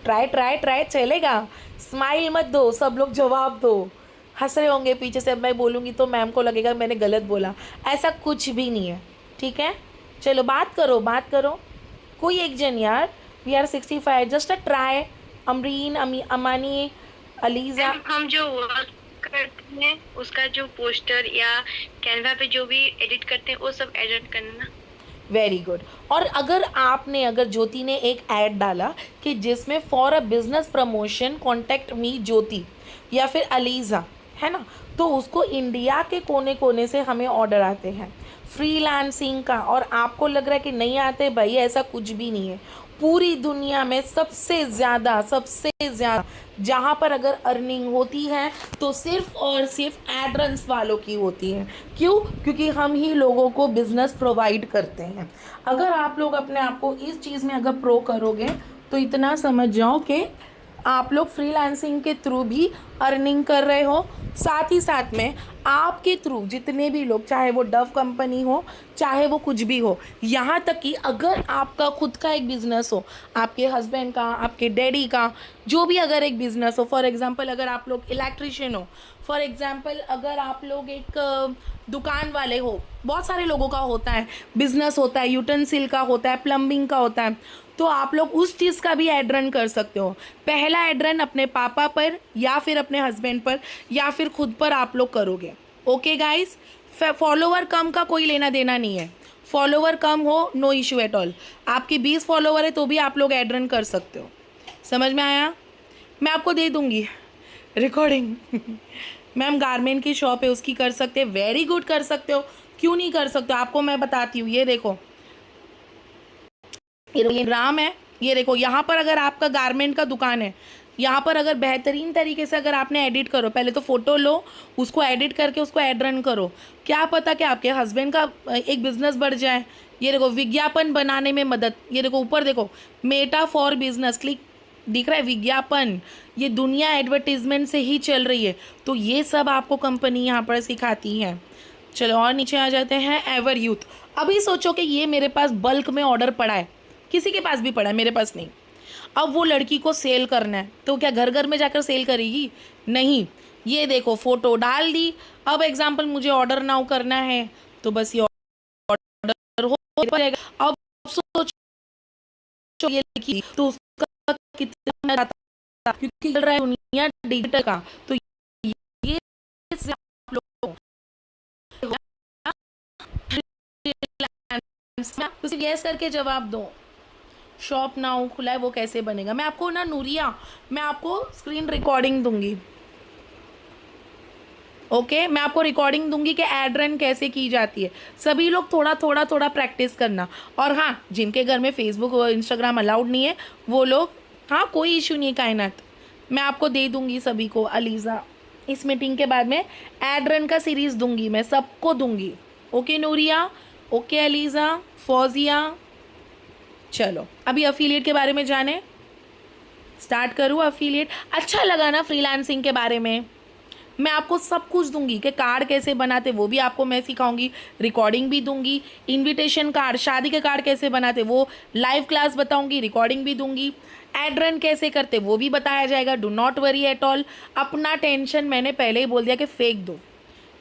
ट्राई ट्राई ट्राई, चलेगा? स्माइल मत दो, सब लोग जवाब दो। हंस रहे होंगे पीछे से, मैं बोलूँगी तो मैम को लगेगा मैंने गलत बोला। ऐसा कुछ भी नहीं है, ठीक है? चलो बात करो, बात करो। कोई एक जन यार, we are 65, just a try. Amreen, Amani, Aliza. हम जो वर्क करते हैं उसका जो पोस्टर या कैनवा पे जो भी एडिट करते हैं वो सब एडिट करना। Very good. और अगर ज्योति ने एक ऐड डाला कि जिसमें for a business promotion contact me Jyoti या फिर अलीज़ा, है ना, तो उसको इंडिया के कोने कोने से हमें ऑर्डर आते हैं फ्रीलांसिंग का। और आपको लग रहा है कि नहीं आते, भाई ऐसा कुछ भी नहीं है। पूरी दुनिया में सबसे ज़्यादा जहाँ पर अगर अर्निंग होती है तो सिर्फ और सिर्फ एड्रेंस वालों की होती है। क्यों? क्योंकि हम ही लोगों को बिजनेस प्रोवाइड करते हैं। अगर आप लोग अपने आप को इस चीज़ में अगर प्रो करोगे तो इतना समझ जाओ कि आप लोग फ्रीलांसिंग के थ्रू भी अर्निंग कर रहे हो। साथ ही साथ में आपके थ्रू जितने भी लोग, चाहे वो डव कंपनी हो, चाहे वो कुछ भी हो, यहाँ तक कि अगर आपका खुद का एक बिज़नेस हो, आपके हस्बैंड का, आपके डैडी का, जो भी अगर एक बिज़नेस हो, फॉर एग्जांपल अगर आप लोग इलेक्ट्रिशियन हो, फॉर एग्जांपल अगर आप लोग एक दुकान वाले हो, बहुत सारे लोगों का होता है बिज़नेस, होता है यूटेंसिल का, होता है प्लम्बिंग का, होता है, तो आप लोग उस चीज़ का भी एड रन कर सकते हो। पहला एड रन अपने पापा पर या फिर अपने हस्बैंड पर या फिर खुद पर आप लोग करोगे। ओके गाइस, फॉलोवर कम का कोई लेना देना नहीं है। फॉलोवर कम हो, नो इशू एट ऑल। आपके 20 फॉलोवर है तो भी आप लोग एड रन कर सकते हो। समझ में आया? मैं आपको दे दूँगी रिकॉर्डिंग। मैम गारमेंट की शॉप है, उसकी कर सकते हैं। वेरी गुड, कर सकते हो, क्यों नहीं कर सकते हो? आपको मैं बताती हूँ, ये देखो, ये ग्राम है, ये देखो, यहाँ पर अगर आपका गारमेंट का दुकान है, यहाँ पर अगर बेहतरीन तरीके से अगर आपने एडिट करो, पहले तो फ़ोटो लो, उसको एडिट करके उसको एड रन करो, क्या पता कि आपके हस्बैंड का एक बिज़नेस बढ़ जाए। ये देखो, विज्ञापन बनाने में मदद, ये देखो ऊपर देखो, मेटा फॉर बिजनेस, क्लिक दिख रहा है, विज्ञापन, ये दुनिया एडवर्टीजमेंट से ही चल रही है। तो ये सब आपको कंपनी यहाँ पर सिखाती है। चलो और नीचे आ जाते हैं, एवर यूथ। अभी सोचो कि ये मेरे पास बल्क में ऑर्डर पड़ा है, किसी के पास भी पड़ा है, मेरे पास नहीं। अब वो लड़की को सेल करना है तो क्या घर घर में जाकर सेल करेगी? नहीं। ये देखो, फ़ोटो डाल दी। अब एग्जाम्पल मुझे ऑर्डर नाउ करना है तो बस ये ऑर्डर हो जाएगा। अब सोचो ये लड़की तो उसका कितना जाता, क्योंकि चल रहा है दुनिया डिजिटल का, तो ये आप लोग तो सिर्फ यस करके जवाब दो। शॉप नाउ खुला है, वो कैसे बनेगा? मैं आपको ना नूरिया, मैं आपको स्क्रीन रिकॉर्डिंग दूंगी। ओके, मैं आपको रिकॉर्डिंग दूंगी कि एड रन कैसे की जाती है। सभी लोग थोड़ा प्रैक्टिस करना। और हाँ, जिनके घर में फेसबुक और इंस्टाग्राम अलाउड नहीं है वो लोग, हाँ कोई इशू नहीं है कायनात, मैं आपको दे दूंगी सभी को। अलीज़ा, इस मीटिंग के बाद में एड रन का सीरीज़ दूंगी, मैं सबको दूंगी। Okay Nuria, okay Aliza, Fauzia. चलो अभी अफिलिएट के बारे में जाने स्टार्ट करूँ। अफिलिएट अच्छा लगा ना? फ्रीलांसिंग के बारे में मैं आपको सब कुछ दूंगी कि कार्ड कैसे बनाते वो भी आपको मैं सिखाऊंगी, रिकॉर्डिंग भी दूंगी, इनविटेशन कार्ड, शादी के कार्ड कैसे बनाते वो लाइव क्लास बताऊंगी, रिकॉर्डिंग भी दूंगी, एड रन कैसे करते वो भी बताया जाएगा। Do not worry at all, अपना टेंशन मैंने पहले ही बोल दिया कि फेंक दो,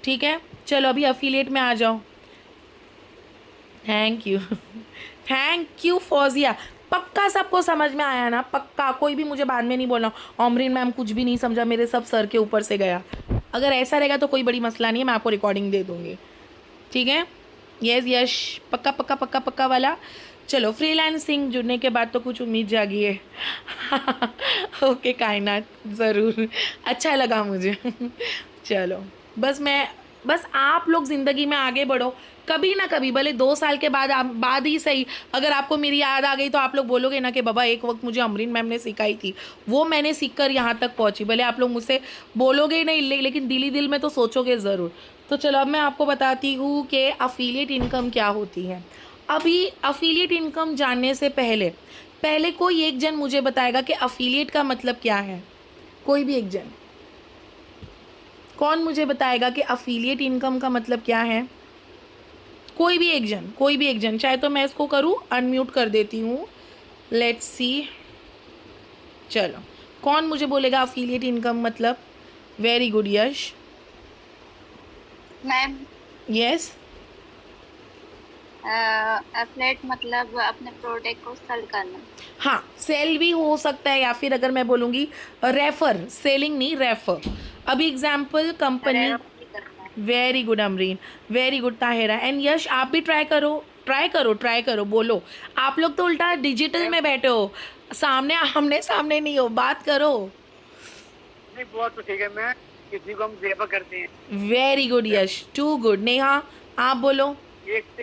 ठीक है? चलो अभी अफिलिएट में आ जाओ। Thank you thank you Fauzia. पक्का सबको समझ में आया ना? पक्का, कोई भी मुझे बाद में नहीं बोलना अमरीन मैम कुछ भी नहीं समझा, मेरे सब सर के ऊपर से गया। अगर ऐसा रहेगा तो कोई बड़ी मसला नहीं है, मैं आपको रिकॉर्डिंग दे दूँगी, ठीक है? यस यश, पक्का पक्का पक्का पक्का वाला। चलो फ्रीलांसिंग जुड़ने के बाद तो कुछ उम्मीद जागी है। ओके कायनात, ज़रूर, अच्छा लगा मुझे। चलो बस आप लोग ज़िंदगी में आगे बढ़ो, कभी ना कभी, भले 2 साल के बाद ही सही, अगर आपको मेरी याद आ गई तो आप लोग बोलोगे ना कि बाबा एक वक्त मुझे अमरीन मैम ने सिखाई थी, वो मैंने सीख कर यहाँ तक पहुँची। भले आप लोग मुझसे बोलोगे ही नहीं, लेकिन दिल में तो सोचोगे ज़रूर। तो चलो अब मैं आपको बताती हूँ कि अफिलिएट इनकम क्या होती है। अभी अफिलिएट इनकम जानने से पहले कोई एक जन मुझे बताएगा कि अफिलिएट का मतलब क्या है? कोई भी एक जन, कौन मुझे बताएगा कि अफिलिएट इनकम का मतलब क्या है? कोई भी एक जन, चाहे तो मैं इसको करूँ, अनम्यूट कर देती हूँ। Let's see. चलो, कौन मुझे बोलेगा अफिलिएट इनकम मतलब? Very good Yash. Ma'am yes. Affiliate मतलब अपने प्रोडक्ट को सेल करना। हाँ, सेल भी हो सकता है, या फिर अगर मैं बोलूँगी रेफर, सेलिंग नहीं, रेफर। अभी एग्जाम्पल कंपनी। रेफर करना है। Very good Amreen, very good Tahira and Yash, आप भी ट्राई करो, बोलो। आप लोग तो उल्टा डिजिटल में बैठे हो, सामने आमने सामने नहीं हो, बात करो। नहीं बहुत तो ठीक है, मैं किसी को हम रेफर करते हैं। Very good Yash, too good. Neha, आप बोलो। एक से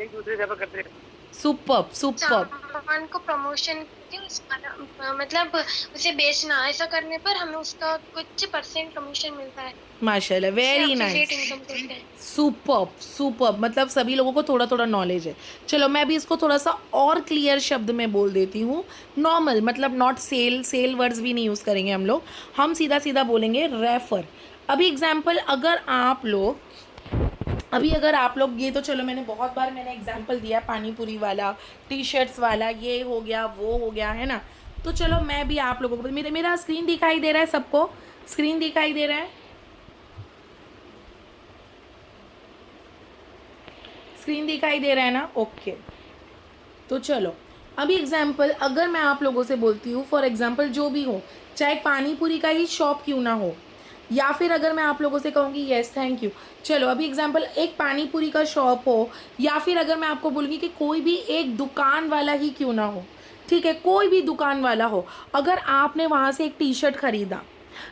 एक दूसरे रेफर करते हैं। सुपर्ब। सामान को प्रमोशन करके उसका मतलब उसे बेचना, ऐसा करने पर हमें उसका कुछ % कमीशन मिलता है। माशाल्लाह, वेरी नाइस, इनकम करते हैं। सुपर्ब। मतलब सभी लोगों को थोड़ा थोड़ा नॉलेज है। चलो, मैं भी इसको थोड़ा सा और क्लियर शब्द में बोल देती हूँ। नॉर्मल मतलब नॉट सेल वर्ड्स भी नहीं यूज़ करेंगे हम लोग, हम सीधा सीधा बोलेंगे रेफर। अभी एग्जाम्पल अगर आप लोग ये तो चलो मैंने बहुत बार एग्जाम्पल दिया, पानी पूरी वाला, टी शर्ट्स वाला, ये हो गया वो हो गया, है ना। तो चलो मैं भी आप लोगों को, मेरा स्क्रीन दिखाई दे रहा है सबको? स्क्रीन दिखाई दे रहा है? स्क्रीन दिखाई दे रहा है ना? ओके। तो चलो, अभी एग्जाम्पल अगर मैं आप लोगों से बोलती हूँ, फॉर एग्जाम्पल जो भी हो, चाहे पानी पूरी का ही शॉप क्यों ना हो, या फिर अगर मैं आप लोगों से कहूँगी यस थैंक यू, चलो अभी एग्जाम्पल एक पानी पूरी का शॉप हो, या फिर अगर मैं आपको बोलूँगी कि कोई भी एक दुकान वाला ही क्यों ना हो, ठीक है, कोई भी दुकान वाला हो, अगर आपने वहाँ से एक टी शर्ट ख़रीदा,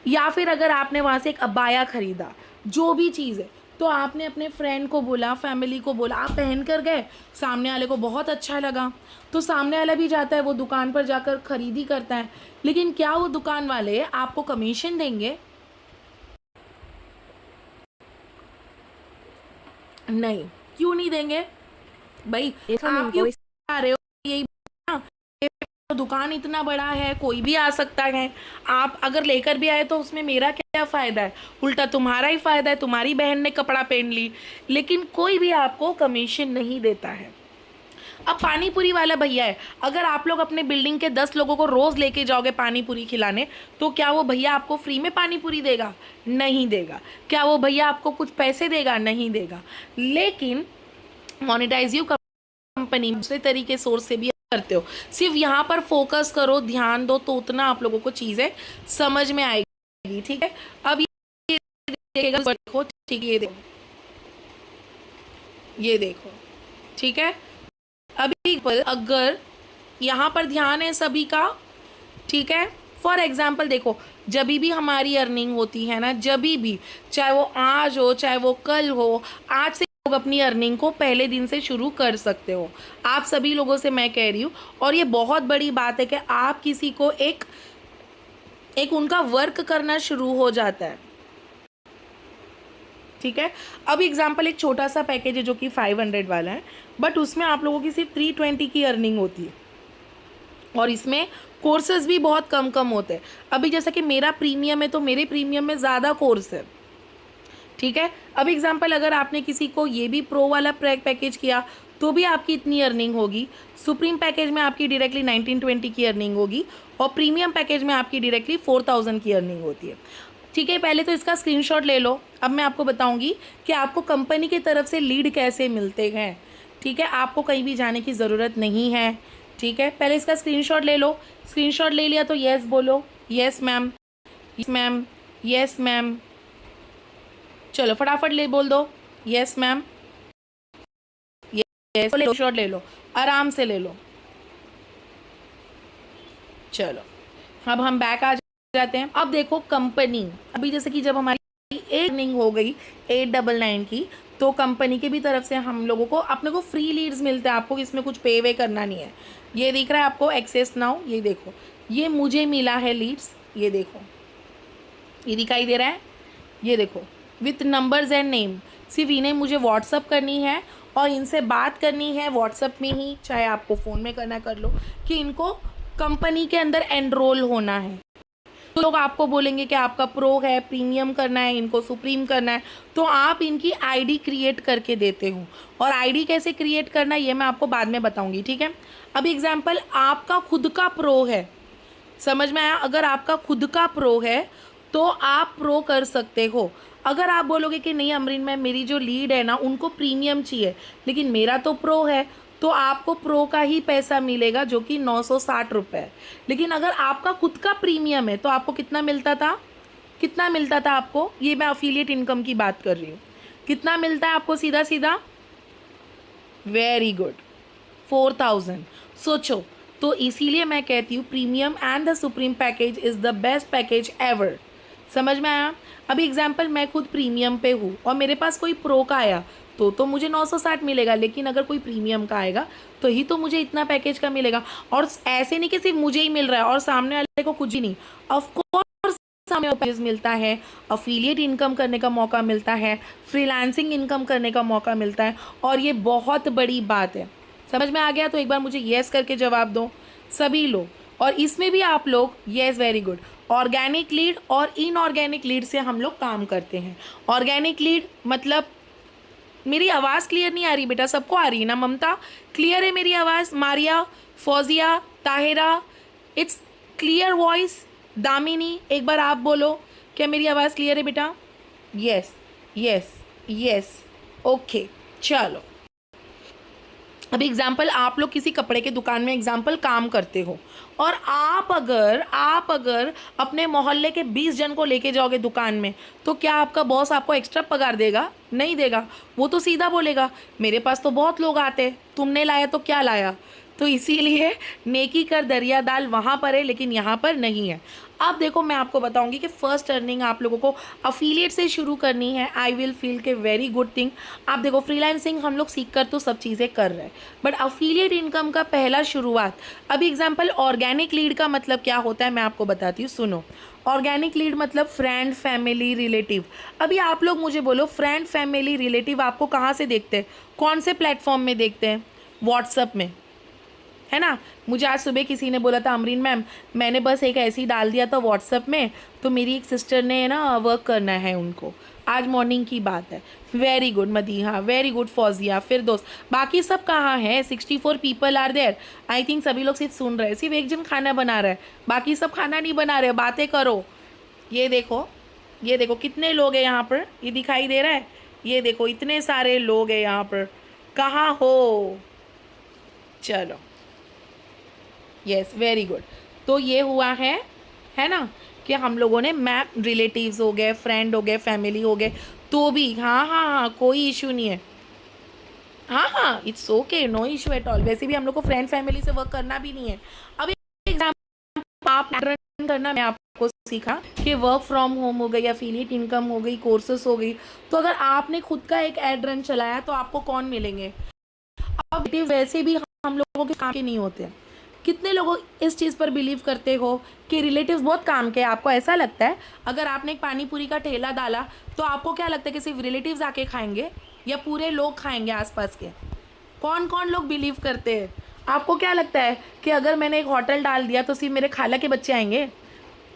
या फिर अगर आपने वहाँ से एक अबाया ख़रीदा, जो भी चीज़ है, तो आपने अपने फ्रेंड को बोला, फैमिली को बोला, आप पहन कर गए, सामने वाले को बहुत अच्छा लगा, तो सामने वाला भी जाता है, वो दुकान पर जाकर ख़रीदी करता है, लेकिन क्या वो दुकान वाले आपको कमीशन देंगे? नहीं। क्यों नहीं देंगे भाई? आप क्यों आ रहे हो? यही ना, तो दुकान इतना बड़ा है, कोई भी आ सकता है, आप अगर लेकर भी आए तो उसमें मेरा क्या फ़ायदा है? उल्टा तुम्हारा ही फ़ायदा है, तुम्हारी बहन ने कपड़ा पहन ली, लेकिन कोई भी आपको कमीशन नहीं देता है। अब पानी पूरी वाला भैया है, अगर आप लोग अपने बिल्डिंग के 10 लोगों को रोज़ लेके जाओगे पानी पूरी खिलाने, तो क्या वो भैया आपको फ्री में पानी पूरी देगा? नहीं देगा। क्या वो भैया आपको कुछ पैसे देगा? नहीं देगा। लेकिन मोनेटाइज यू कंपनी दूसरे तरीके सोर्स से भी करते हो, सिर्फ यहाँ पर फोकस करो, ध्यान दो, तो उतना आप लोगों को चीज़ें समझ में आएगी, ठीक है। अब ये देखो, ठीक है, ये देखो, ठीक है। अभी अगर यहाँ पर ध्यान है सभी का, ठीक है। फॉर एग्जाम्पल देखो, जब भी हमारी अर्निंग होती है ना, जब भी, चाहे वो आज हो चाहे वो कल हो, आज से लोग अपनी अर्निंग को पहले दिन से शुरू कर सकते हो। आप सभी लोगों से मैं कह रही हूँ, और ये बहुत बड़ी बात है कि आप किसी को एक उनका वर्क करना शुरू हो जाता है, ठीक है। अब एग्जाम्पल एक छोटा सा पैकेज है जो कि 500 वाला है, बट उसमें आप लोगों की सिर्फ 320 की अर्निंग होती है, और इसमें कोर्सेज भी बहुत कम होते हैं। अभी जैसा कि मेरा प्रीमियम है, तो मेरे प्रीमियम में ज़्यादा कोर्स है, ठीक है। अब एग्जाम्पल अगर आपने किसी को ये भी प्रो वाला पैकेज किया, तो भी आपकी इतनी अर्निंग होगी। सुप्रीम पैकेज में आपकी डायरेक्टली 1920 की अर्निंग होगी, और प्रीमियम पैकेज में आपकी डायरेक्टली 4000 की अर्निंग होती है, ठीक है। पहले तो इसका स्क्रीनशॉट ले लो। अब मैं आपको बताऊंगी कि आपको कंपनी की तरफ से लीड कैसे मिलते हैं, ठीक है। आपको कहीं भी जाने की ज़रूरत नहीं है, ठीक है। पहले इसका स्क्रीनशॉट ले लो। स्क्रीनशॉट ले लिया तो यस बोलो, yes ma'am, yes ma'am, yes ma'am. चलो फटाफट ले बोल दो, यस मैम, यस। स्क्रीनशॉट ले लो, आराम से ले लो। चलो अब हम बैक आ जाते हैं। अब देखो कंपनी, अभी जैसे कि जब हमारी एक अर्निंग हो गई 899 की, तो कंपनी की भी तरफ से हम लोगों को, अपने को फ्री लीड्स मिलते हैं, आपको इसमें कुछ पे वे करना नहीं है। ये दिख रहा है आपको एक्सेस नाउ, ये देखो, ये मुझे मिला है लीड्स, ये देखो, ये दिखाई दे रहा है, ये देखो, विथ नंबर्स एंड नेम। सिर्फ इन्हें मुझे व्हाट्सअप करनी है, और इनसे बात करनी है व्हाट्सअप में ही, चाहे आपको फ़ोन में करना कर लो, कि इनको कंपनी के अंदर एनरोल होना है। तो लोग आपको बोलेंगे कि आपका प्रो है, प्रीमियम करना है, इनको सुप्रीम करना है, तो आप इनकी आईडी क्रिएट करके देते हो। और आईडी कैसे क्रिएट करना है ये मैं आपको बाद में बताऊंगी, ठीक है। अभी एग्जांपल आपका खुद का प्रो है, समझ में आया? अगर आपका खुद का प्रो है तो आप प्रो कर सकते हो। अगर आप बोलोगे कि नहीं अमरीन मैम मेरी जो लीड है ना उनको प्रीमियम चाहिए, लेकिन मेरा तो प्रो है, तो आपको प्रो का ही पैसा मिलेगा जो कि 960 रुपये है। लेकिन अगर आपका खुद का प्रीमियम है तो आपको कितना मिलता था, कितना मिलता था आपको? ये मैं अफिलिएट इनकम की बात कर रही हूँ। कितना मिलता है आपको सीधा सीधा? Very good, 4000। सोचो, तो इसीलिए मैं कहती हूँ premium and the supreme package is the best package ever. समझ में आया? अभी एग्जांपल मैं खुद प्रीमियम पे हूँ और मेरे पास कोई प्रो का आया तो मुझे 960 मिलेगा, लेकिन अगर कोई प्रीमियम का आएगा तो ही तो मुझे इतना पैकेज का मिलेगा। और ऐसे नहीं कि सिर्फ मुझे ही मिल रहा है और सामने वाले को कुछ ही नहीं, ऑफकोर्स सामने पैकेज मिलता है, अफिलिएट इनकम करने का मौका मिलता है, फ्रीलांसिंग इनकम करने का मौका मिलता है, और ये बहुत बड़ी बात है। समझ में आ गया? तो एक बार मुझे येस करके जवाब दो सभी लोग। और इसमें भी आप लोग yes, very good. Organic lead और इनऑर्गेनिक लीड से हम लोग काम करते हैं। ऑर्गेनिक लीड मतलब, मेरी आवाज़ क्लियर नहीं आ रही बेटा? सबको आ रही है ना? ममता क्लियर है मेरी आवाज़? Maria, Fauzia, Tahira, it's clear voice? Damini एक बार आप बोलो, क्या मेरी आवाज़ क्लियर है बेटा? Yes yes yes, okay. चलो अभी एग्जाम्पल, आप लोग किसी कपड़े के दुकान में एग्जाम्पल काम करते हो और आप अगर अपने मोहल्ले के 20 जन को लेके जाओगे दुकान में, तो क्या आपका बॉस आपको एक्स्ट्रा पगार देगा? नहीं देगा। वो तो सीधा बोलेगा मेरे पास तो बहुत लोग आते, तुमने लाया तो क्या लाया? तो इसीलिए नेकी कर दरिया दाल वहाँ पर है, लेकिन यहाँ पर नहीं है। अब देखो मैं आपको बताऊंगी कि फ़र्स्ट अर्निंग आप लोगों को अफिलिएट से शुरू करनी है। आई विल फील के वेरी गुड थिंग। आप देखो फ्रीलांसिंग हम लोग सीख कर तो सब चीज़ें कर रहे हैं, बट अफिलिएट इनकम का पहला शुरुआत, अभी एग्जाम्पल ऑर्गेनिक लीड का मतलब क्या होता है मैं आपको बताती हूँ, सुनो। ऑर्गेनिक लीड मतलब फ्रेंड, फैमिली, रिलेटिव। अभी आप लोग मुझे बोलो, फ्रेंड, फैमिली, रिलेटिव आपको कहाँ से देखते हैं? कौन से प्लेटफॉर्म में देखते हैं? व्हाट्सअप में, है ना? मुझे आज सुबह किसी ने बोला था अमरीन मैम मैंने बस एक ऐसे ही डाल दिया था व्हाट्सअप में, तो मेरी एक सिस्टर ने ना वर्क करना है उनको, आज मॉर्निंग की बात है। Very good Madiha, very good Fauzia. फिर दोस्त बाकी सब कहाँ हैं? 64 people are there. I think सभी लोग सिर्फ सुन रहे हैं, सिर्फ एक जन खाना बना रहा है, बाकी सब खाना नहीं बना रहे, बातें करो। ये देखो कितने लोग हैं यहाँ पर, ये दिखाई दे रहा है? ये देखो इतने सारे लोग हैं यहाँ पर, कहाँ हो? चलो यस, वेरी गुड। तो ये हुआ है ना कि हम लोगों ने मैप, रिलेटिव्स हो गए, फ्रेंड हो गए, फैमिली हो गए, तो भी हाँ कोई इशू नहीं है। हाँ it's okay, no issue at all. वैसे भी हम लोग को फ्रेंड फैमिली से वर्क करना भी नहीं है। अब एग्जाम्पल आप रन करना मैं आपको सीखा कि वर्क फ्रॉम होम हो गई, अफिलिएट इनकम हो गई, कोर्सेस हो गई। तो अगर आपने खुद का एक एड रन चलाया तो आपको कौन मिलेंगे? अब वैसे भी हम लोगों के काम के नहीं होते। कितने लोग इस चीज़ पर बिलीव करते हो कि रिलेटिव्स बहुत काम के? आपको ऐसा लगता है अगर आपने एक पानी पूरी का ठेला डाला तो आपको क्या लगता है कि सिर्फ रिलेटिव्स आके खाएंगे या पूरे लोग खाएंगे आसपास के? कौन कौन लोग बिलीव करते हैं? आपको क्या लगता है कि अगर मैंने एक होटल डाल दिया तो सिर्फ मेरे खाला के बच्चे आएंगे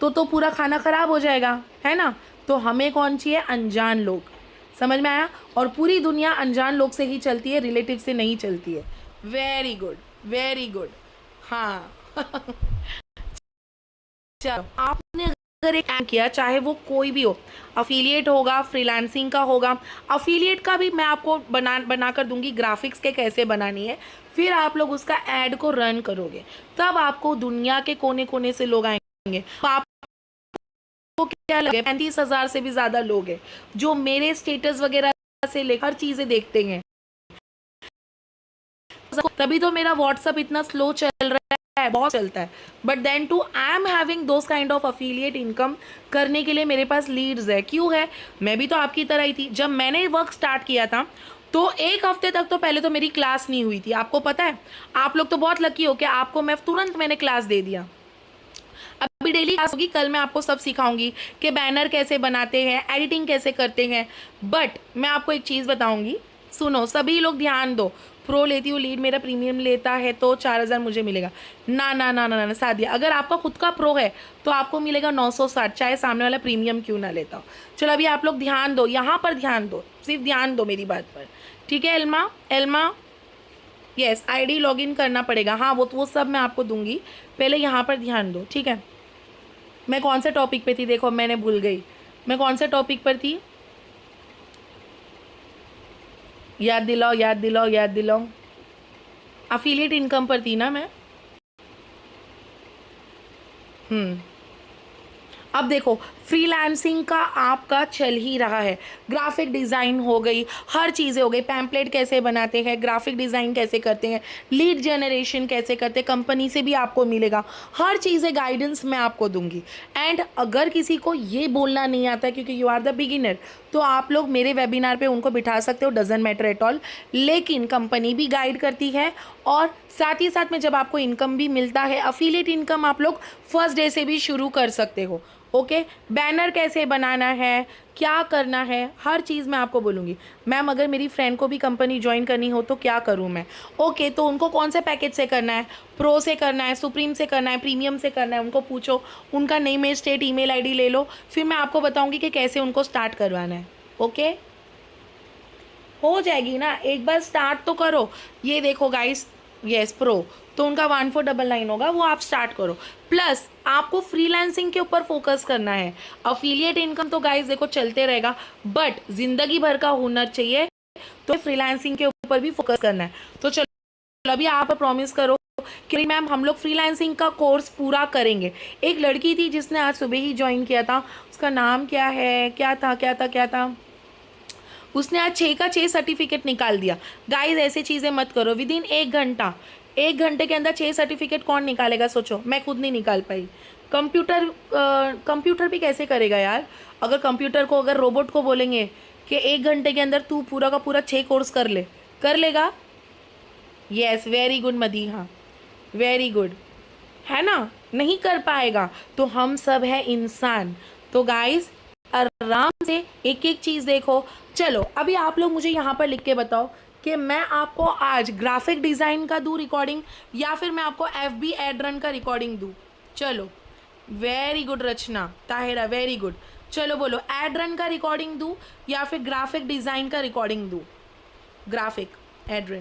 तो पूरा खाना ख़राब हो जाएगा, है ना? तो हमें कौन चाहिए? अनजान लोग। समझ में आया? और पूरी दुनिया अनजान लोग से ही चलती है, रिलेटिव से नहीं चलती है। Very good, very good. हाँ चलो, आपने अगर एक काम किया, चाहे वो कोई भी हो, अफिलिएट होगा, फ्रीलांसिंग का होगा, अफिलिएट का भी मैं आपको बना कर दूंगी, ग्राफिक्स के कैसे बनानी है, फिर आप लोग उसका ऐड को रन करोगे, तब आपको दुनिया के कोने कोने से लोग आएंगे। तो आपको क्या लगे, 35,000 से भी ज़्यादा लोग हैं जो मेरे स्टेटस वगैरह से लेकर हर चीज़ें देखते हैं। तभी तो मेरा व्हाट्सअप इतना स्लो चल रहा है, बहुत चलता है। But then too I am having those kind of affiliate income करने के लिए मेरे पास लीड्स है। क्यों है? मैं भी तो आपकी तरह ही थी। जब मैंने वर्क स्टार्ट किया था तो एक हफ्ते तक तो पहले तो मेरी क्लास नहीं हुई थी। आपको पता है, आप लोग तो बहुत लकी हो कि आपको मैंने क्लास दे दिया। अभी डेली क्लास होगी, कल मैं आपको सब सिखाऊंगी कि बैनर कैसे बनाते हैं, एडिटिंग कैसे करते हैं। बट मैं आपको एक चीज़ बताऊंगी, सुनो सभी लोग ध्यान दो, प्रो लेती हूँ, लीड मेरा प्रीमियम लेता है तो 4000 मुझे मिलेगा। ना ना ना ना ना सादिया, अगर आपका खुद का प्रो है तो आपको मिलेगा 960, चाहे सामने वाला प्रीमियम क्यों ना लेता हो। चलो अभी आप लोग ध्यान दो, यहाँ पर ध्यान दो, सिर्फ ध्यान दो मेरी बात पर, ठीक है। Elma Elma yes, ID login करना पड़ेगा, हाँ वो सब मैं आपको दूंगी, पहले यहाँ पर ध्यान दो, ठीक है। मैं कौन से टॉपिक पे थी, देखो मैंने भूल गई, मैं कौन से टॉपिक पर थी, याद दिलाओ याद दिलाओ याद दिलाओ। अफिलिएट इनकम पर थी ना मैं। अब देखो फ्रीलांसिंग का आपका चल ही रहा है, ग्राफिक डिज़ाइन हो गई, हर चीज़ें हो गई, पैम्पलेट कैसे बनाते हैं, ग्राफिक डिज़ाइन कैसे करते हैं, लीड जनरेशन कैसे करते हैं, कंपनी से भी आपको मिलेगा, हर चीज़ें गाइडेंस मैं आपको दूंगी। एंड अगर किसी को ये बोलना नहीं आता क्योंकि यू आर द बिगिनर, तो आप लोग मेरे वेबिनार पे उनको बिठा सकते हो, डजंट मैटर एट ऑल, लेकिन कंपनी भी गाइड करती है और साथ ही साथ में जब आपको इनकम भी मिलता है, अफिलिएट इनकम आप लोग फर्स्ट डे से भी शुरू कर सकते हो। ओके बैनर कैसे बनाना है, क्या करना है, हर चीज़ मैं आपको बोलूँगी। मैम अगर मेरी फ्रेंड को भी कंपनी ज्वाइन करनी हो तो क्या करूँ मैं, ओके तो उनको कौन से पैकेज से करना है, प्रो से करना है, सुप्रीम से करना है, प्रीमियम से करना है, उनको पूछो, उनका name as state email ID ले लो, फिर मैं आपको बताऊँगी कि कैसे उनको स्टार्ट करवाना है। ओके हो जाएगी ना, एक बार स्टार्ट तो करो। ये देखो गाइस, यस प्रो तो उनका 1499 होगा, वो आप स्टार्ट करो। प्लस आपको फ्रीलांसिंग के ऊपर फोकस करना है, अफिलिएट इनकम तो गाइस देखो चलते रहेगा, बट जिंदगी भर का हुनर चाहिए, तो फ्रीलांसिंग के ऊपर भी फोकस करना है। तो चलो अभी आप प्रॉमिस करो कि मैम हम लोग फ्रीलांसिंग का कोर्स पूरा करेंगे। एक लड़की थी जिसने आज सुबह ही ज्वाइन किया था, उसका नाम क्या है, क्या था, उसने आज 6 का 6 सर्टिफिकेट निकाल दिया। गाइस ऐसे चीज़ें मत करो, विद इन 1 घंटे के अंदर 6 सर्टिफिकेट कौन निकालेगा, सोचो, मैं खुद नहीं निकाल पाई। कंप्यूटर भी कैसे करेगा यार, अगर कंप्यूटर को, अगर रोबोट को बोलेंगे कि 1 घंटे के अंदर तू पूरा का पूरा 6 कोर्स कर लेगा। यस वेरी गुड मदी, हाँ वेरी गुड, है ना, नहीं कर पाएगा। तो हम सब है इंसान, तो गाइस आराम से एक एक चीज़ देखो। चलो अभी आप लोग मुझे यहाँ पर लिख के बताओ कि मैं आपको आज ग्राफिक डिज़ाइन का दूँ रिकॉर्डिंग या फिर मैं आपको FB एड रन का रिकॉर्डिंग दूँ। चलो वेरी गुड रचना, ताहिरा वेरी गुड, चलो बोलो एड रन का रिकॉर्डिंग दूँ या फिर ग्राफिक डिज़ाइन का रिकॉर्डिंग दूँ। ग्राफिक एड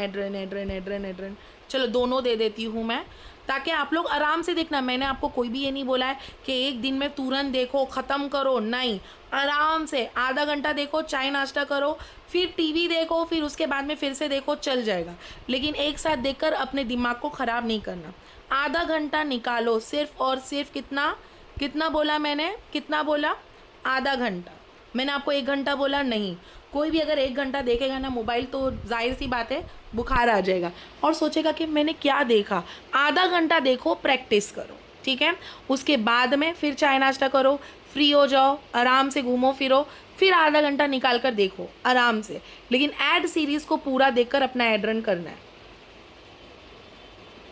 रन, चलो दोनों दे देती हूँ मैं, ताकि आप लोग आराम से देखना। मैंने आपको कोई भी ये नहीं बोला है कि एक दिन में तुरंत देखो ख़त्म करो, नहीं, आराम से आधा घंटा देखो, चाय नाश्ता करो, फिर टीवी देखो, फिर उसके बाद में फिर से देखो, चल जाएगा, लेकिन एक साथ देखकर अपने दिमाग को ख़राब नहीं करना। आधा घंटा निकालो, सिर्फ और सिर्फ कितना बोला मैंने, कितना बोला, आधा घंटा। मैंने आपको 1 घंटा बोला नहीं। कोई भी अगर 1 घंटा देखेगा ना मोबाइल तो जाहिर सी बात है बुखार आ जाएगा और सोचेगा कि मैंने क्या देखा। आधा घंटा देखो, प्रैक्टिस करो, ठीक है। उसके बाद में फिर चाय नाश्ता करो, फ्री हो जाओ, आराम से घूमो फिरो, फिर आधा घंटा निकाल कर देखो आराम से, लेकिन ऐड सीरीज़ को पूरा देखकर अपना ऐड रन करना है।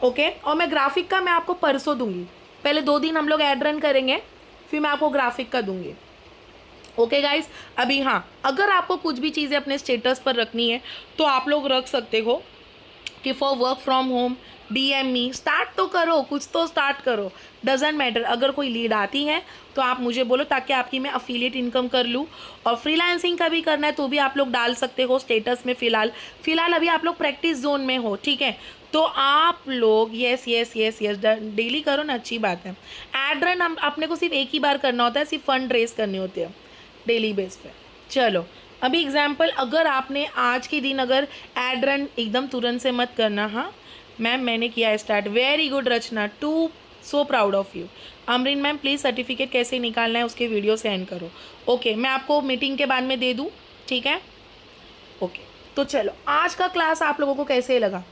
ओके और मैं ग्राफिक का मैं आपको परसों दूंगी, पहले 2 दिन हम लोग ऐड रन करेंगे, फिर मैं आपको ग्राफिक का दूंगी। ओके गाइस, अभी हाँ, अगर आपको कुछ भी चीज़ें अपने स्टेटस पर रखनी है तो आप लोग रख सकते हो कि for work from home DM me, start तो करो, कुछ तो स्टार्ट करो, डजेंट मैटर। अगर कोई लीड आती है तो आप मुझे बोलो ताकि आपकी मैं अफिलिएट इनकम कर लूँ। और फ्रीलांसिंग का भी करना है तो भी आप लोग डाल सकते हो स्टेटस में। फ़िलहाल अभी आप लोग प्रैक्टिस जोन में हो, ठीक है, तो आप लोग यस डेली करो ना, अच्छी बात है। एड रन हम अपने को सिर्फ एक ही बार करना होता है, सिर्फ फंड रेस करने होते हैं डेली बेस पे। चलो अभी एग्जाम्पल, अगर आपने आज के दिन अगर एड रन एकदम तुरंत से मत करना। हाँ मैम मैंने किया start, very good Rachna, too so proud of you. Amreen ma'am please certificate कैसे निकालना है उसके वीडियो सेंड करो। ओके मैं आपको मीटिंग के बाद में दे दूँ, ठीक है। ओके तो चलो आज का क्लास आप लोगों को कैसे लगा,